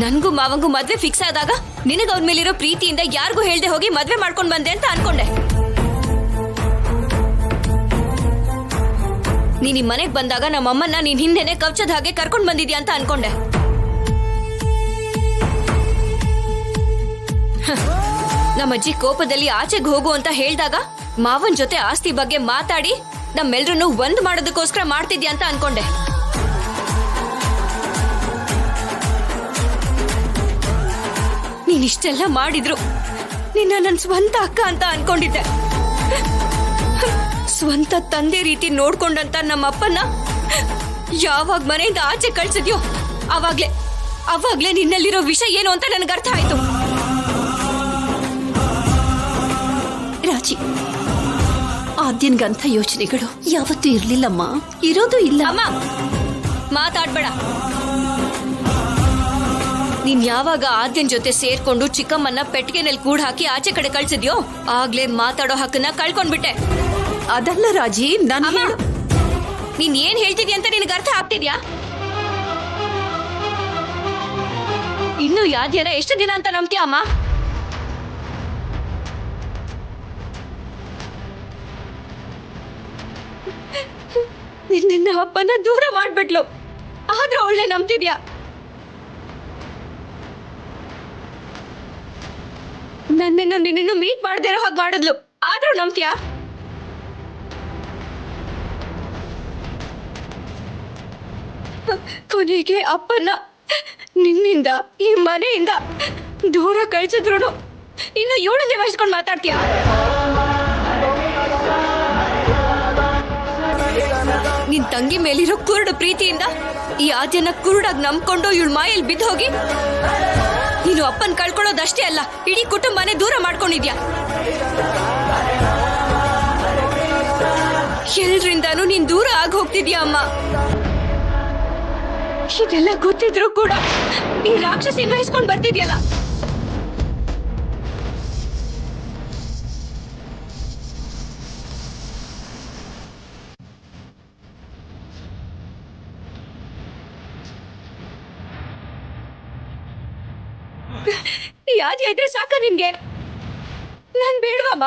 ನನ್ಗೂ ಮಾವಂಗೂ ಮದ್ವೆ ಫಿಕ್ಸ್ ಆದಾಗ ನಿನಗ ಅವನ ಮೇಲಿರೋ ಪ್ರೀತಿಯಿಂದ ಯಾರಿಗೂ ಹೇಳ್ದೆ ಹೋಗಿ ಮದ್ವೆ ಮಾಡ್ಕೊಂಡ್ ಬಂದೆ ಅಂತ ಅನ್ಕೊಂಡೆ. ನೀನ್ ಈ ಮನೆಗ್ ಬಂದಾಗ ನಮ್ಮಮ್ಮನ್ನ ನೀನ್ ಹಿಂದೆನೆ ಕವಚದ ಹಾಗೆ ಕರ್ಕೊಂಡ್ ಬಂದಿದ್ಯಾ ಅಂತ ಅನ್ಕೊಂಡೆ. ನಮ್ಮಜ್ಜಿ ಕೋಪದಲ್ಲಿ ಆಚೆಗೆ ಹೋಗು ಅಂತ ಹೇಳ್ದಾಗ ಮಾವನ್ ಜೊತೆ ಆಸ್ತಿ ಬಗ್ಗೆ ಮಾತಾಡಿ ನಮ್ಮೆಲ್ರನ್ನು ಒಂದ್ ಮಾಡೋದಕ್ಕೋಸ್ಕರ ಮಾಡ್ತಿದ್ಯಾ ಅಂತ ಅನ್ಕೊಂಡೆ. ನೀನಿಷ್ಟೆಲ್ಲ ಮಾಡಿದ್ರು ನಿನ್ನ ನನ್ ಸ್ವಂತ ಅಕ್ಕ ಅಂತ ಅನ್ಕೊಂಡಿದ್ದೆ. ಸ್ವಂತ ತಂದೆ ರೀತಿ ನೋಡ್ಕೊಂಡಂತ ನಮ್ಮಪ್ಪನ್ನ ಯಾವಾಗ ಮನೆಯಿಂದ ಆಚೆ ಕಳ್ಸಿದ್ಯೋ ಅವಾಗ್ಲೇ ನಿನ್ನಲ್ಲಿರೋ ವಿಷಯ ಏನು ಅಂತ ನನಗೆ ಅರ್ಥ ಆಯ್ತು. ರಾಜಿ, ಆದ್ಯನ್ಗಂಥ ಯೋಚನೆಗಳು ಯಾವತ್ತೂ ಇರ್ಲಿಲ್ಲಮ್ಮ, ಇರೋದು ಇಲ್ಲ. ಅಮ್ಮ ಮಾತಾಡ್ಬೇಡ. ನೀನ್ ಯಾವಾಗ ಆದ್ಯನ್ ಜೊತೆ ಸೇರ್ಕೊಂಡು ಚಿಕ್ಕಮ್ಮನ್ನ ಪೆಟ್ಟಿಗೆನಲ್ಲಿ ಕೂಡ್ ಹಾಕಿ ಆಚೆ ಕಡೆ ಕಳ್ಸಿದ್ಯೋ ಆಗ್ಲೇ ಮಾತಾಡೋ ಹಕ್ಕನ್ನ ಕಳ್ಕೊಂಡ್ಬಿಟ್ಟೆ. ಅದಲ್ಲ ರಾಜಿ, ನೀನ್ ಏನ್ ಹೇಳ್ತಿದ್ಯಾ ಅಂತ ನಿನಗೆ ಅರ್ಥ ಆಗ್ತಿದ್ಯಾ? ಇನ್ನು ಯಾದ್ಯನ ಎಷ್ಟು ದಿನ ಅಂತ ನಂಬ್ತೀಯ ಅಮ್ಮ? ನಿನ್ನ ಅಪ್ಪನ ದೂರ ಮಾಡ್ಬಿಟ್ಲು, ಆದ್ರೆ ಒಳ್ಳೆ ನಂಬ್ತಿದ್ಯಾ? ನಿನ್ನನ್ನು ಮೀಟ್ ಮಾಡದೇ ಇರೋ ಹಾಗೆ ಮಾಡಿದ್ಲು, ಆದ್ರೂ ನಂಬ್ತೀಯಾ? ಕೊನೆಗೆ ಅಪ್ಪನ ನಿನ್ನಿಂದ ಈ ಮನೆಯಿಂದ ದೂರ ಕಳ್ಸಿದ್ರು ಇನ್ನು ಇವಳನ್ನೇ ವಹಿಸ್ಕೊಂಡು ಮಾತಾಡ್ತೀಯ? ನಿನ್ ತಂಗಿ ಮೇಲಿರೋ ಕುರುಡು ಪ್ರೀತಿಯಿಂದ ಈ ಆದ್ಯನ ಕುರುಡಾಗಿ ನಂಬ್ಕೊಂಡು ಇವಳ ಮಾಯಲ್ಲಿ ಬಿದ್ದು ಹೋಗಿ ನೀನು ಅಪ್ಪನ್ ಕಳ್ಕೊಳ್ಳೋದಷ್ಟೇ ಅಲ್ಲ, ಇಡೀ ಕುಟುಂಬನೇ ದೂರ ಮಾಡ್ಕೊಂಡಿದ್ಯಾ. ಎಲ್ರಿಂದಾನು ನೀನ್ ದೂರ ಆಗಿ ಹೋಗ್ತಿದ್ಯಾ ಅಮ್ಮ. ಇದೆಲ್ಲ ಗೊತ್ತಿದ್ರು ಕೂಡ ಈ ರಾಕ್ಷಸಿ ವಹಿಸ್ಕೊಂಡ್ ಬರ್ತಿದ್ಯಲ್ಲ. ಯಾವ್ದು ಇದ್ರೆ ಸಾಕ ನಿನ್ಗೆ? ನಾನ್ ಬೇಡವಮ್ಮ.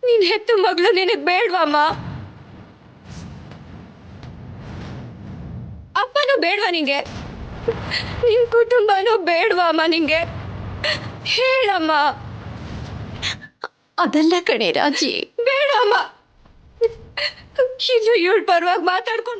ನೀನ್ ಹೆತ್ತು ಮಗಳು ನಿನಗ್ ಬೇಡವಮ್ಮ. ಅಪ್ಪನೂ ಬೇಡವಾ ನಿಂಗೆ? ನಿನ್ ಕುಟುಂಬನೂ ಬೇಡವಾ ಅಮ್ಮ ನಿಂಗೆ? ಹೇಳಮ್ಮ. ಅದಲ್ಲ ಕಣೆ ರಾಜಿ, ಬೇಡಮ್ಮ. ಇದು ಇವಳ ಪರವಾಗಿ ಮಾತಾಡ್ಕೊಂಡು